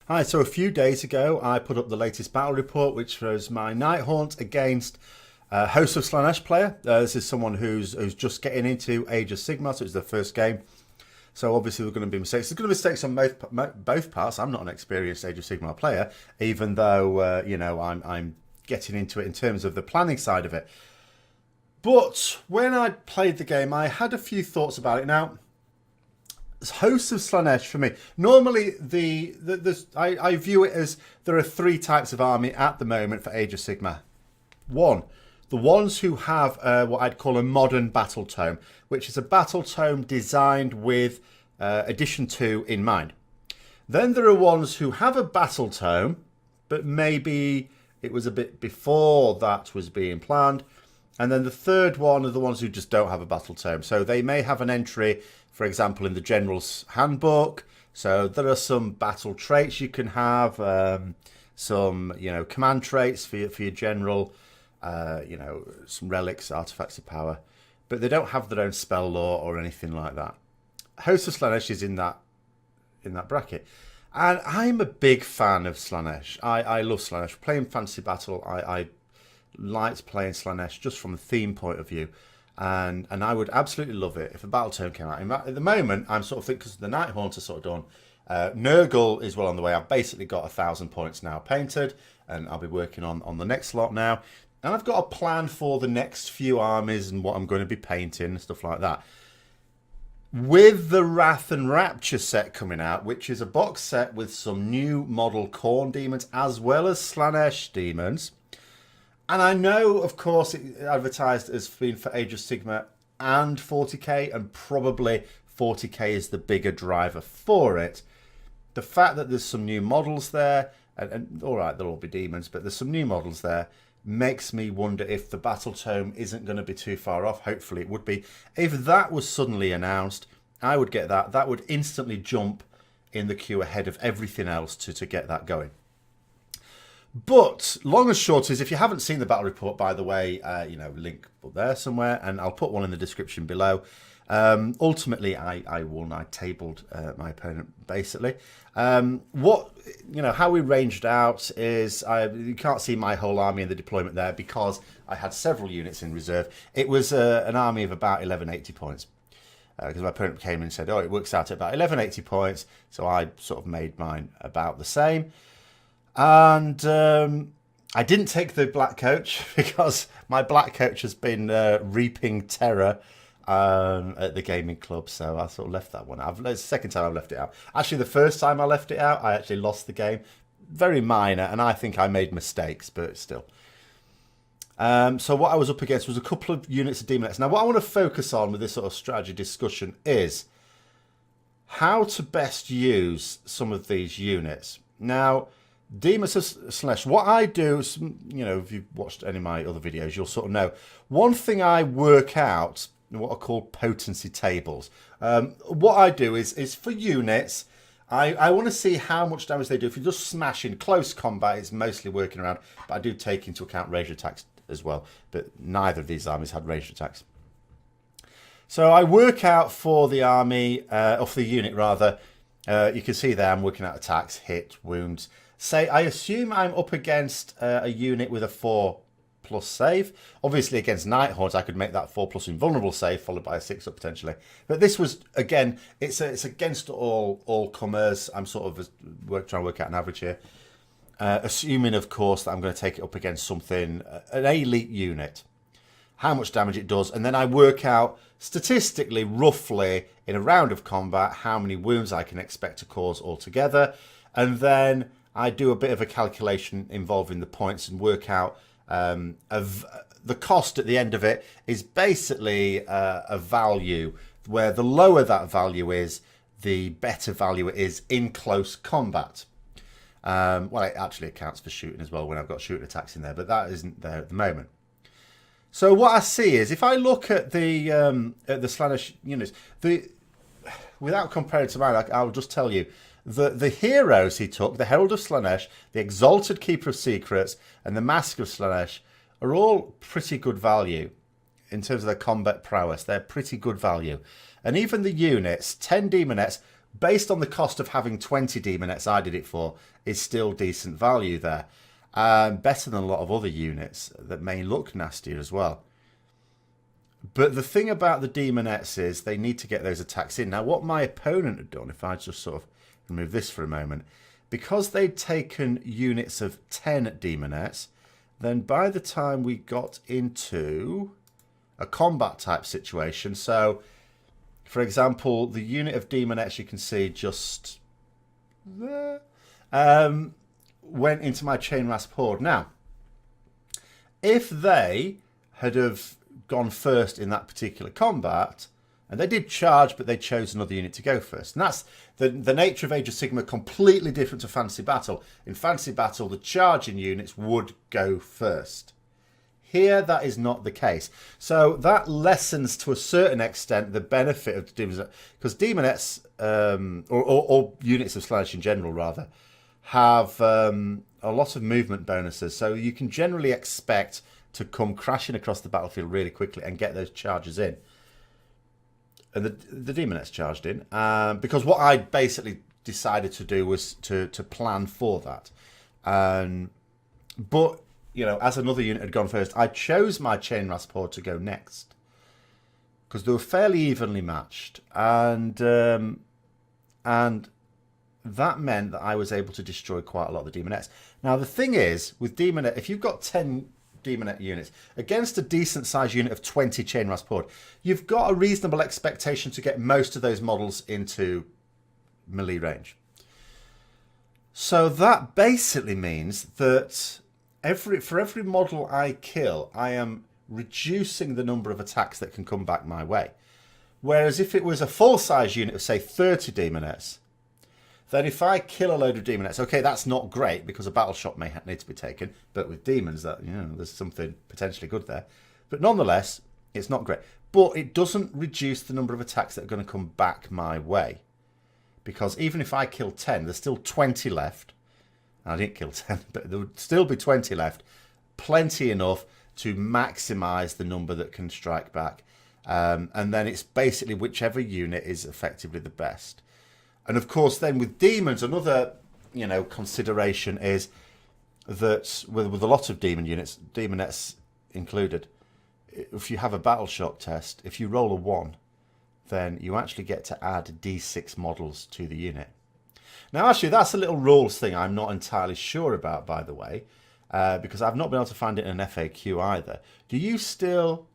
Hi, so a few days ago I put up the latest battle report, which was my Nighthaunt against Hosts of Slaanesh player. This is someone who's just getting into Age of Sigmar, so it's their first game. So obviously there's going to be mistakes. There's going to be mistakes on both parts. I'm not an experienced Age of Sigmar player, even though I'm getting into it in terms of the planning side of it. But when I played the game, I had a few thoughts about it. Now, Hosts of Slaanesh for me. Normally, I view it as there are three types of army at the moment for Age of Sigmar. One, the ones who have what I'd call a modern battle tome, which is a battle tome designed with Edition 2 in mind. Then there are ones who have a battle tome, but maybe it was a bit before that was being planned. And then the third one are the ones who just don't have a battle tome. So they may have an entry, for example, in the General's Handbook. So there are some battle traits you can have, some command traits for your general, some relics, artifacts of power, but they don't have their own spell lore or anything like that. Host of Slaanesh is in that bracket, and I'm a big fan of Slaanesh. I love Slaanesh. Playing Fantasy Battle, I liked playing Slaanesh just from a theme point of view. And I would absolutely love it if a battle tome came out. At the moment, I'm sort of thinking, because the Nighthaunt are sort of done. Nurgle is well on the way. I've basically got 1,000 points now painted, and I'll be working on the next lot now. And I've got a plan for the next few armies and what I'm going to be painting and stuff like that. With the Wrath and Rapture set coming out, which is a box set with some new model Khorne demons as well as Slaanesh demons. And I know, of course, it advertised as being for Age of Sigmar and 40k, and probably 40k is the bigger driver for it. The fact that there's some new models there, and all right, there'll all be demons, but there's some new models there, makes me wonder if the battle tome isn't going to be too far off. Hopefully it would be. If that was suddenly announced, I would get that. That would instantly jump in the queue ahead of everything else to get that going. But long and short is, if you haven't seen the battle report, by the way, link up there somewhere, and I'll put one in the description below. Ultimately, I won. I tabled my opponent basically. How we ranged out is you can't see my whole army in the deployment there because I had several units in reserve. It was an army of about 1180 points. Because my opponent came in and said, it works out at about 1180 points, so I sort of made mine about the same. And I didn't take the black coach because my black coach has been reaping terror at the gaming club, so I sort of left that one out. It's the second time I've left it out. Actually, the first time I left it out, I actually lost the game. Very minor, and I think I made mistakes, but still. So what I was up against was a couple of units of Demonettes. Now, what I want to focus on with this sort of strategy discussion is how to best use some of these units. Now, Demons of Slaanesh, what I do, if you've watched any of my other videos, you'll sort of know. One thing I work out, what are called Potency Tables. What I do is for units, I want to see how much damage they do. If you just smash in close combat, it's mostly working around, but I do take into account ranged attacks as well. But neither of these armies had ranged attacks. So I work out for the army, or for the unit rather, you can see there I'm working out attacks, hit, wounds. Say, I assume I'm up against a unit with a 4+ save. Obviously, against Nighthaunt, I could make that 4+ invulnerable save, followed by a 6 up potentially. But this was, again, it's against all comers. I'm sort of trying to work out an average here. Assuming, of course, that I'm going to take it up against something, an elite unit. How much damage it does. And then I work out, statistically, roughly, in a round of combat, how many wounds I can expect to cause altogether. And then I do a bit of a calculation involving the points and work out of the cost at the end of it is basically a value where the lower that value is, the better value it is in close combat. It actually accounts for shooting as well when I've got shooting attacks in there, but that isn't there at the moment. So what I see is if I look at the Slaanesh units, without comparing to mine, I'll just tell you, the heroes he took, the Herald of Slaanesh, the Exalted Keeper of Secrets, and the Mask of Slaanesh are all pretty good value in terms of their combat prowess. They're pretty good value. And even the units, 10 Demonettes, based on the cost of having 20 demonettes I did it for, is still decent value there. Better than a lot of other units that may look nastier as well. But the thing about the demonettes is they need to get those attacks in. Now, what my opponent had done, if I just sort of remove this for a moment, because they'd taken units of 10 demonettes, then by the time we got into a combat type situation, so for example, the unit of demonettes you can see just there, went into my chain rasp horde. Now, if they had have gone first in that particular combat, and they did charge, but they chose another unit to go first. And that's the nature of Age of Sigmar, completely different to Fantasy Battle. In Fantasy Battle, the charging units would go first. Here, that is not the case. So that lessens, to a certain extent, the benefit of the demonettes. Because demonettes, or units of Slaanesh in general, rather, have a lot of movement bonuses. So you can generally expect to come crashing across the battlefield really quickly and get those charges in. And the demonettes charged in. Because what I basically decided to do was to plan for that. But, you know, as another unit had gone first, I chose my chain rasp horde to go next. Because they were fairly evenly matched. And that meant that I was able to destroy quite a lot of the demonettes. Now, the thing is, with demonette, if you've got 10 demonette units against a decent sized unit of 20 chain rasp horde, you've got a reasonable expectation to get most of those models into melee range. So that basically means that for every model I kill, I am reducing the number of attacks that can come back my way. Whereas if it was a full size unit of, say, 30 demonettes, then if I kill a load of demonettes, okay, that's not great because a battle shot may need to be taken, but with demons, that, you know, there's something potentially good there. But nonetheless, it's not great. But it doesn't reduce the number of attacks that are going to come back my way. Because even if I kill 10, there's still 20 left. I didn't kill 10, but there would still be 20 left. Plenty enough to maximise the number that can strike back. And then it's basically whichever unit is effectively the best. And of course, then with demons, another, you know, consideration is that with a lot of demon units, demonettes included, if you have a battle shock test, if you roll a 1, then you actually get to add D6 models to the unit. Now, actually, that's a little rules thing I'm not entirely sure about, by the way, because I've not been able to find it in an FAQ either. Do you still,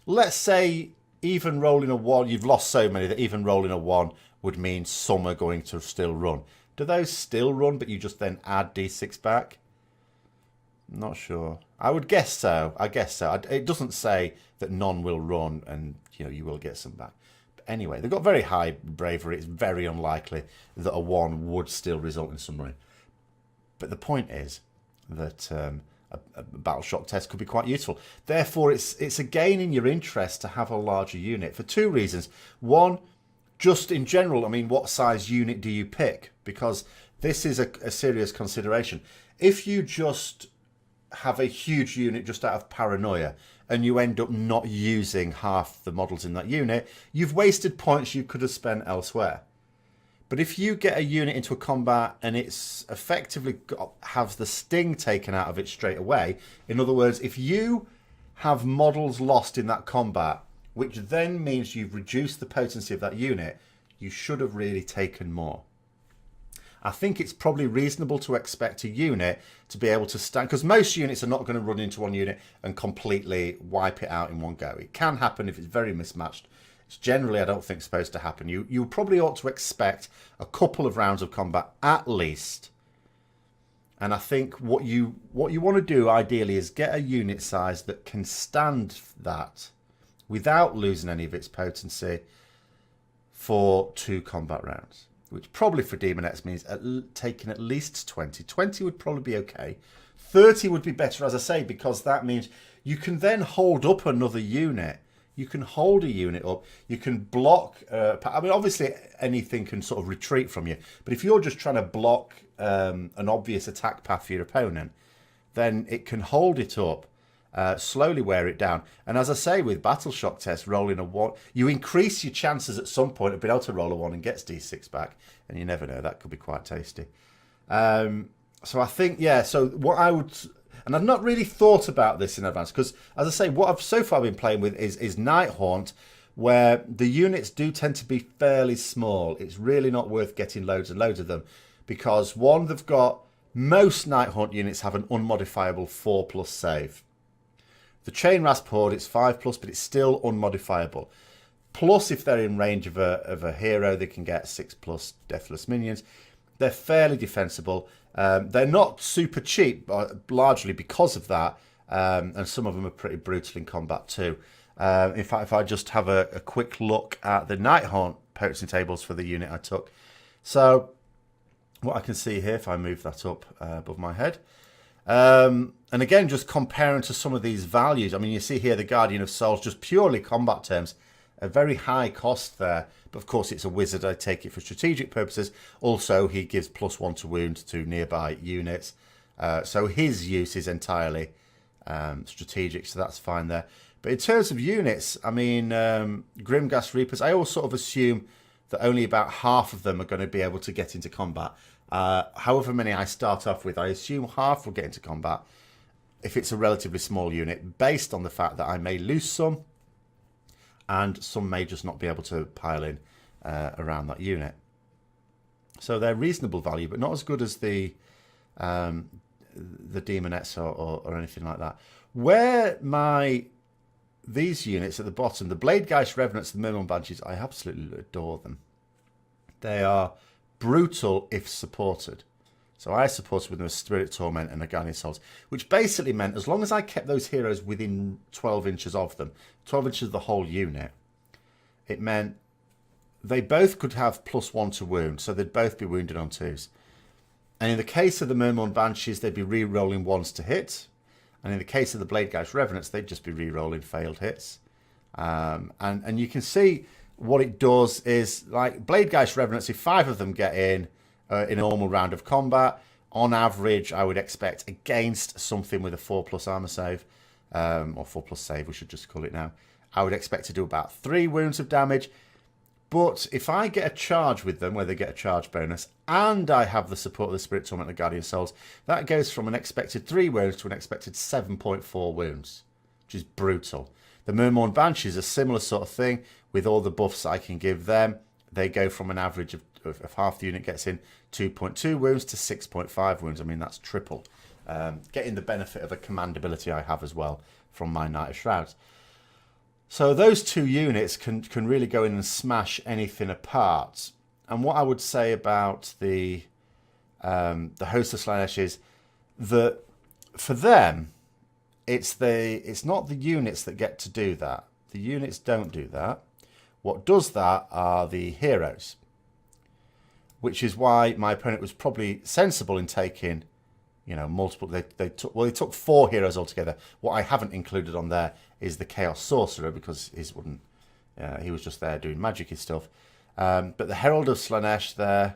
let's say, even rolling a 1, you've lost so many that even rolling a 1 would mean some are going to still run. Do those still run, but you just then add D6 back? Not sure. I would guess so. I guess so. It doesn't say that none will run and, you know, you will get some back. But anyway, they've got very high bravery. It's very unlikely that a 1 would still result in some running. But the point is that a battle shock test could be quite useful. Therefore, it's a gain in your interest to have a larger unit for 2 reasons. One, just in general, I mean, what size unit do you pick? Because this is a serious consideration. If you just have a huge unit just out of paranoia and you end up not using half the models in that unit, you've wasted points you could have spent elsewhere. But if you get a unit into a combat and it's effectively has the sting taken out of it straight away, in other words, if you have models lost in that combat, which then means you've reduced the potency of that unit, you should have really taken more. I think it's probably reasonable to expect a unit to be able to stand, because most units are not going to run into one unit and completely wipe it out in one go. It can happen if it's very mismatched. It's generally, I don't think, supposed to happen. You probably ought to expect a couple of rounds of combat at least. And I think what you want to do ideally is get a unit size that can stand that without losing any of its potency for 2 combat rounds, which probably for demonettes means taking at least 20. 20 would probably be okay. 30 would be better, as I say, because that means you can then hold up another unit. You can hold a unit up. You can block. I mean, obviously, anything can sort of retreat from you. But if you're just trying to block an obvious attack path for your opponent, then it can hold it up slowly wear it down. And as I say, with Battle Shock Test, rolling a 1, you increase your chances at some point of being able to roll a 1 and gets D6 back. And you never know, that could be quite tasty. So I think, yeah, so what I would... And I've not really thought about this in advance, because, as I say, what I've so far been playing with is Night Haunt, where the units do tend to be fairly small. It's really not worth getting loads and loads of them, because, one, they've got... Most Night Haunt units have an unmodifiable 4+ save. The Chain Rasp Horde, it's 5+, but it's still unmodifiable. Plus, if they're in range of a hero, they can get 6+ Deathless minions. They're fairly defensible. They're not super cheap, largely because of that. And some of them are pretty brutal in combat too. In fact, if I just have a quick look at the Night Haunt potency tables for the unit I took. So, what I can see here, if I move that up above my head. And again, just comparing to some of these values. I mean, you see here the Guardian of Souls, just purely combat terms. A very high cost there. But of course, it's a wizard. I take it for strategic purposes. Also, he gives +1 to wound to nearby units. So his use is entirely strategic. So that's fine there. But in terms of units, I mean, Grimghast Reapers, I always sort of assume that only about half of them are going to be able to get into combat. However many I start off with, I assume half will get into combat if it's a relatively small unit, based on the fact that I may lose some, and some may just not be able to pile in around that unit. So they're reasonable value, but not as good as the Demonettes or anything like that. Where these units at the bottom, the Bladegeist Revenants, the Merman Banshees, I absolutely adore them. They are brutal if supported. So I supported with them a Spirit Torment and a Guardian Souls, which basically meant as long as I kept those heroes within 12 inches of them, 12 inches of the whole unit, it meant they both could have +1 to wound, so they'd both be wounded on 2s. And in the case of the Merman Banshees, they'd be re-rolling 1s to hit. And in the case of the Bladegeist Revenants, they'd just be re-rolling failed hits. And you can see what it does is, like, Bladegeist Revenants, if 5 of them get in a normal round of combat, on average, I would expect against something with a 4+ armor save, or 4+ save, we should just call it now, I would expect to do about 3 wounds of damage. But if I get a charge with them, where they get a charge bonus, and I have the support of the Spirit Torment and the Guardian Souls, that goes from an expected 3 wounds to an expected 7.4 wounds, which is brutal. The Merman Banshees, a similar sort of thing, with all the buffs I can give them. They go from an average of half the unit gets in 2.2 wounds to 6.5 wounds. I mean, that's triple. Getting the benefit of a command ability I have as well from my Knight of Shrouds. So those 2 units can really go in and smash anything apart. And what I would say about the Hosts of Slaanesh is that for them, it's not the units that get to do that. The units don't do that. What does that are the heroes, which is why my opponent was probably sensible in taking, multiple. They took 4 heroes altogether. What I haven't included on there is the Chaos Sorcerer, because he was just there doing magic-y stuff. But the Herald of Slaanesh there,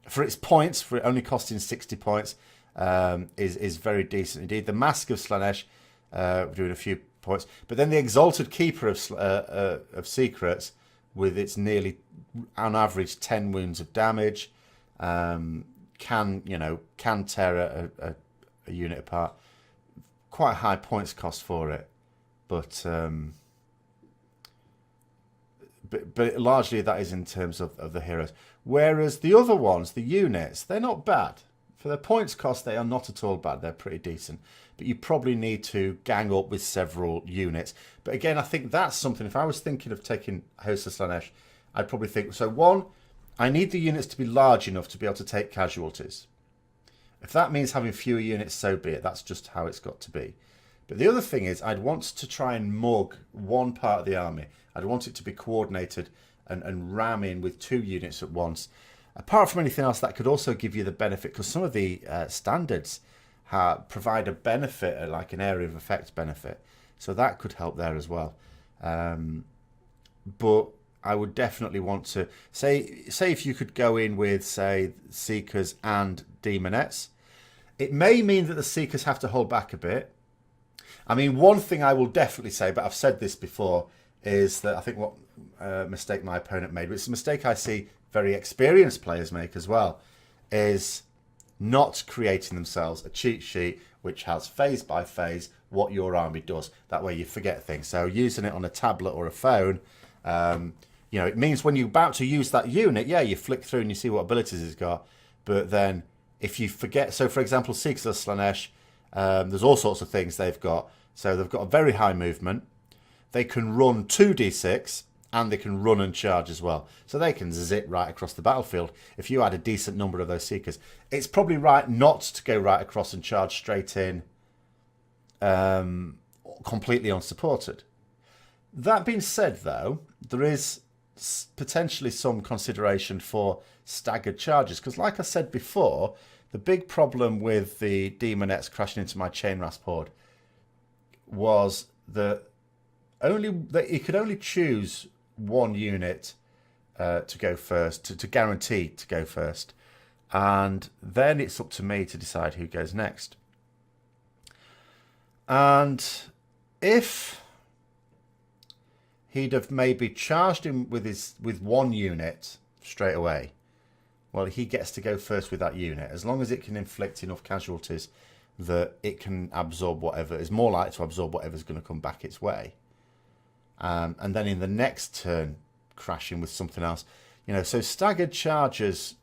for its points, for it only costing 60 points, is very decent indeed. The Mask of Slaanesh, doing a few points, but then the Exalted Keeper of Secrets, with its nearly, on average, 10 wounds of damage, can tear a unit apart. Quite a high points cost for it, but largely that is in terms of the heroes. Whereas the other ones, the units, they're not bad. For their points cost, they are not at all bad. They're pretty decent. But you probably need to gang up with several units. But again, I think that's something, if I was thinking of taking Hosts of Slaanesh, I'd probably think, so one, I need the units to be large enough to be able to take casualties. If that means having fewer units, so be it. That's just how it's got to be. But the other thing is, I'd want to try and mug one part of the army. I'd want it to be coordinated and ram in with 2 units at once. Apart from anything else, that could also give you the benefit, because some of the standards provide a benefit, like an area of effect benefit. So that could help there as well. But I would definitely want to, say if you could go in with, say, Seekers and Demonettes. It may mean that the Seekers have to hold back a bit. I mean, one thing I will definitely say, but I've said this before, is that I think what mistake my opponent made, which is a mistake I see very experienced players make as well, is not creating themselves a cheat sheet which has phase by phase what your army does. That way you forget things. So using it on a tablet or a phone, you know, it means when you're about to use that unit, yeah, you flick through and you see what abilities it's got. But then if you forget, so for example, Hosts of Slaanesh, there's all sorts of things they've got. So they've got a very high movement. They can run 2d6 and they can run and charge as well. So they can zip right across the battlefield if you had a decent number of those Seekers. It's probably right not to go right across and charge straight in completely unsupported. That being said, though, there is potentially some consideration for staggered charges, because like I said before, the big problem with the Demonettes crashing into my Chain Rasp horde was that you could only choose one unit to go first, to guarantee to go first, and then it's up to me to decide who goes next. And if he'd have maybe charged him with one unit straight away, well, he gets to go first with that unit, as long as it can inflict enough casualties that it can absorb whatever is more likely to absorb whatever's going to come back its way. And then in the next turn, crashing with something else. You know, so staggered charges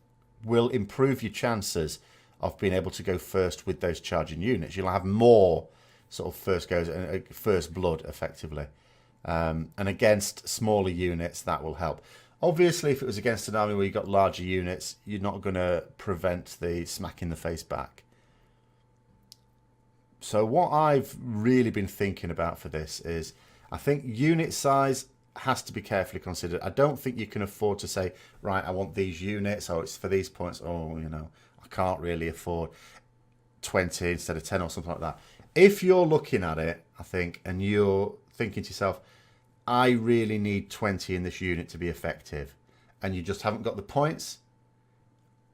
will improve your chances of being able to go first with those charging units. You'll have more sort of first goes, first blood, effectively. And against smaller units, that will help. Obviously, if it was against an army where you've got larger units, you're not going to prevent the smack in the face back. So what I've really been thinking about for this is, I think unit size has to be carefully considered. I don't think you can afford to say, right, I want these units, or it's for these points. Oh, you know, I can't really afford 20 instead of 10 or something like that. If you're looking at it, I think, and you're thinking to yourself, I really need 20 in this unit to be effective, and you just haven't got the points,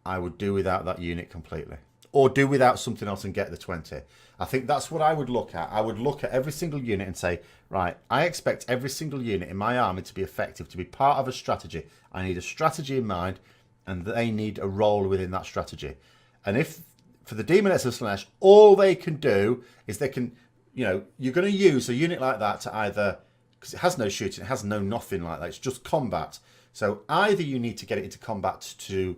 I would do without that unit completely. Or do without something else and get the 20. I think that's what I would look at. I would look at every single unit and say, right, I expect every single unit in my army to be effective, to be part of a strategy. I need a strategy in mind, and they need a role within that strategy. And if, for the Demonettes of Slaanesh, all they can do is they can, you know, you're going to use a unit like that to either, because it has no shooting, it has no nothing like that, it's just combat. So either you need to get it into combat to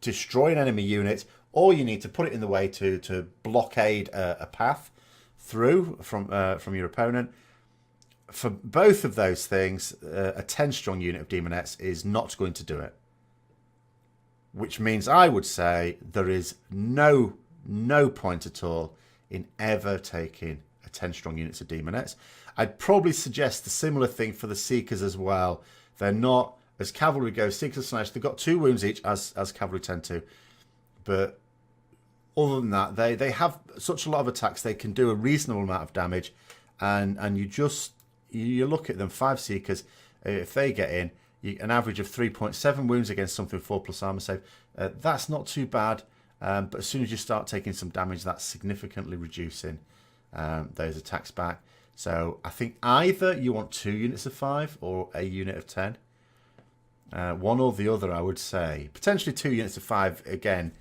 destroy an enemy unit, or you need to put it in the way to blockade a path through from your opponent. For both of those things, a 10-strong unit of Demonettes is not going to do it. Which means I would say there is no point at all in ever taking a 10-strong unit of Demonettes. I'd probably suggest the similar thing for the Seekers as well. They're not, as cavalry goes, Seekers of Slaanesh, they've got 2 wounds each, as cavalry tend to. But other than that, they have such a lot of attacks, they can do a reasonable amount of damage. And you look at them, 5 Seekers, if they get in, an average of 3.7 wounds against something 4+ armor save. That's not too bad, but as soon as you start taking some damage, that's significantly reducing those attacks back. So I think either you want 2 units of 5 or a unit of 10. One or the other, I would say. Potentially 2 units of 5, again,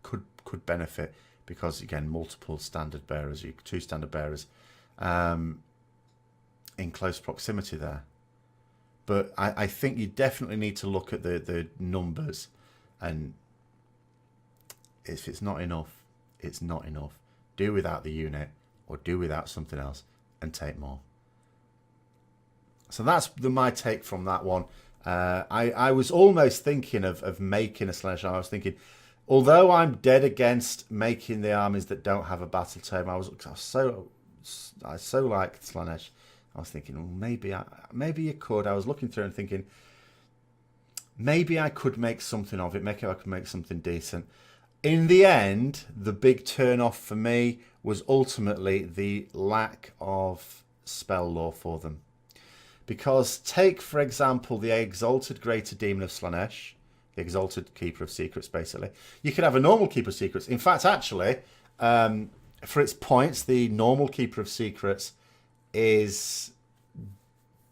could benefit, because, again, multiple standard bearers, 2 standard bearers in close proximity there. But I think you definitely need to look at the numbers, and if it's not enough, it's not enough. Do without the unit, or do without something else, and take more. So that's my take from that one. I was almost thinking of making a Slaanesh army. I was thinking, although I'm dead against making the armies that don't have a battle tome, I so like Slaanesh. I was thinking, well, maybe you could. I was looking through and thinking, maybe I could make something of it. Maybe I could make something decent. In the end, the big turn-off for me was ultimately the lack of spell lore for them. Because take, for example, the Exalted Greater Demon of Slaanesh, the Exalted Keeper of Secrets, basically. You could have a normal Keeper of Secrets. In fact, actually, for its points, the normal Keeper of Secrets is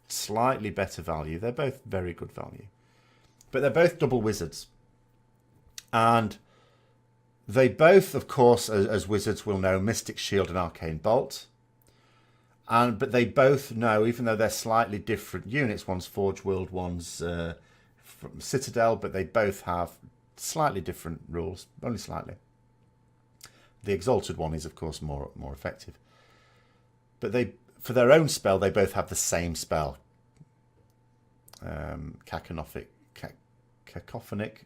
slightly better value. They're both very good value. But they're both double wizards. And they both, of course, as wizards will know, Mystic Shield and Arcane Bolt. But they both know, even though they're slightly different units, one's Forge World, one's from Citadel, but they both have slightly different rules, only slightly. The Exalted one is, of course, more effective. But for their own spell, they both have the same spell. Cacophonic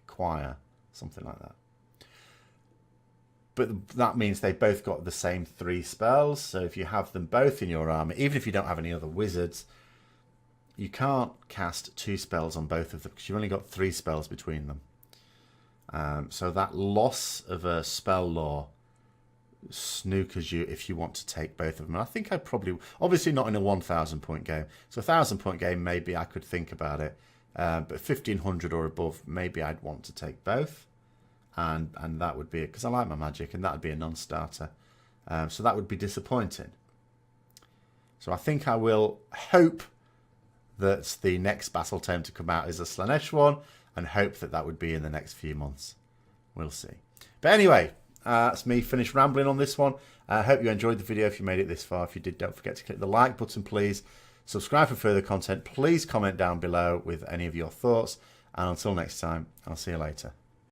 Choir, something like that. But that means they both got the same 3 spells. So if you have them both in your army, even if you don't have any other wizards, you can't cast 2 spells on both of them because you've only got 3 spells between them. So that loss of a spell law snookers you if you want to take both of them. And I think I'd probably, obviously not in a 1,000 point game. So a 1,000 point game, maybe I could think about it. But 1,500 or above, maybe I'd want to take both. And that would be it, because I like my magic, and that would be a non-starter. So that would be disappointing. So I think I will hope that the next battle tome to come out is a Slaanesh one, and hope that that would be in the next few months. We'll see. But anyway, that's me finished rambling on this one. I hope you enjoyed the video if you made it this far. If you did, don't forget to click the like button, please. Subscribe for further content. Please comment down below with any of your thoughts. And until next time, I'll see you later.